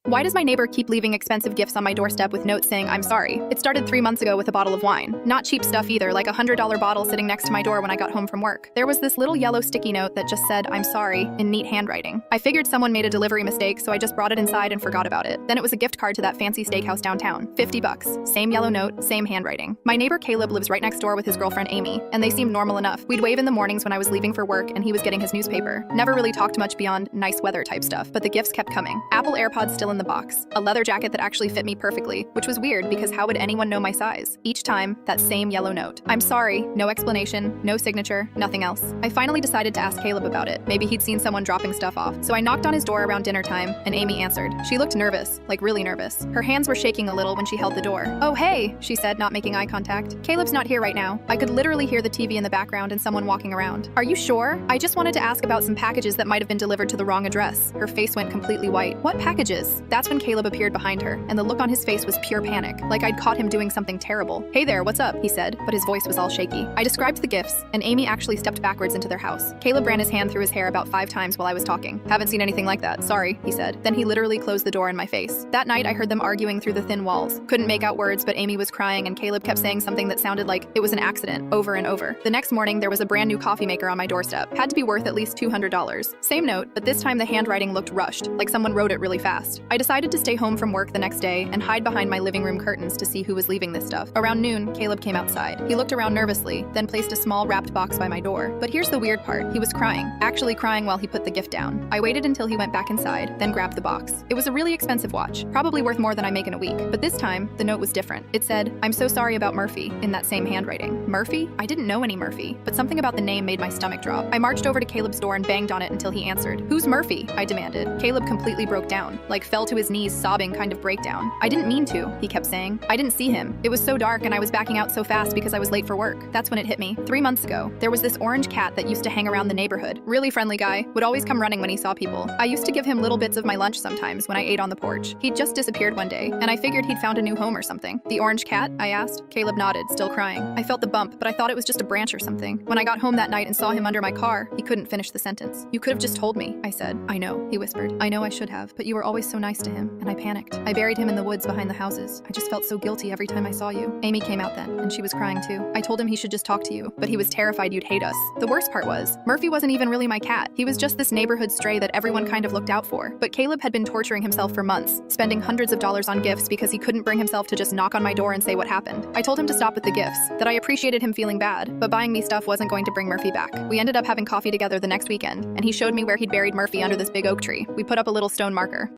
Why does my neighbor keep leaving expensive gifts on my doorstep with notes saying I'm sorry? It started 3 months ago with a bottle of wine. Not cheap stuff either, like a $100 bottle sitting next to my door when I got home from work. There was this little yellow sticky note that just said I'm sorry in neat handwriting. I figured someone made a delivery mistake, so I just brought it inside and forgot about it. Then it was a gift card to that fancy steakhouse downtown. $50. Same yellow note, same handwriting. My neighbor Caleb lives right next door with his girlfriend Amy, and they seemed normal enough. We'd wave in the mornings when I was leaving for work and he was getting his newspaper. Never really talked much beyond nice weather type stuff, but the gifts kept coming. Apple AirPods still in the box. A leather jacket that actually fit me perfectly, which was weird because how would anyone know my size? Each time, that same yellow note. I'm sorry, no explanation, no signature, nothing else. I finally decided to ask Caleb about it. Maybe he'd seen someone dropping stuff off. So I knocked on his door around dinner time, and Amy answered. She looked nervous, like really nervous. Her hands were shaking a little when she held the door. Oh hey, she said, not making eye contact. Caleb's not here right now. I could literally hear the TV in the background and someone walking around. Are you sure? I just wanted to ask about some packages that might have been delivered to the wrong address. Her face went completely white. What packages? That's when Caleb appeared behind her, and the look on his face was pure panic, like I'd caught him doing something terrible. Hey there, what's up? He said, but his voice was all shaky. I described the gifts, and Amy actually stepped backwards into their house. Caleb ran his hand through his hair about 5 times while I was talking. Haven't seen anything like that, sorry, he said. Then he literally closed the door in my face. That night I heard them arguing through the thin walls. Couldn't make out words, but Amy was crying and Caleb kept saying something that sounded like it was an accident, over and over. The next morning there was a brand new coffee maker on my doorstep. Had to be worth at least $200. Same note, but this time the handwriting looked rushed, like someone wrote it really fast. I decided to stay home from work the next day and hide behind my living room curtains to see who was leaving this stuff. Around noon, Caleb came outside. He looked around nervously, then placed a small wrapped box by my door. But here's the weird part. He was crying, actually crying while he put the gift down. I waited until he went back inside, then grabbed the box. It was a really expensive watch, probably worth more than I make in a week. But this time, the note was different. It said, I'm so sorry about Murphy, in that same handwriting. Murphy? I didn't know any Murphy, but something about the name made my stomach drop. I marched over to Caleb's door and banged on it until he answered. Who's Murphy? I demanded. Caleb completely broke down, like fell to his knees sobbing kind of breakdown. I didn't mean to, he kept saying. I didn't see him. It was so dark and I was backing out so fast because I was late for work. That's when it hit me. 3 months ago, there was this orange cat that used to hang around the neighborhood. Really friendly guy, would always come running when he saw people. I used to give him little bits of my lunch sometimes when I ate on the porch. He'd just disappeared one day, and I figured he'd found a new home or something. The orange cat? I asked. Caleb nodded, still crying. I felt the bump, but I thought it was just a branch or something. When I got home that night and saw him under my car, he couldn't finish the sentence. You could have just told me, I said. I know, he whispered. I know I should have, but you were always so nice to him, and I panicked. I buried him in the woods behind the houses. I just felt so guilty every time I saw you. Amy came out then, and she was crying too. I told him he should just talk to you, but he was terrified you'd hate us. The worst part was, Murphy wasn't even really my cat. He was just this neighborhood stray that everyone kind of looked out for. But Caleb had been torturing himself for months, spending hundreds of dollars on gifts because he couldn't bring himself to just knock on my door and say what happened. I told him to stop with the gifts, that I appreciated him feeling bad, but buying me stuff wasn't going to bring Murphy back. We ended up having coffee together the next weekend, and he showed me where he'd buried Murphy under this big oak tree. We put up a little stone marker.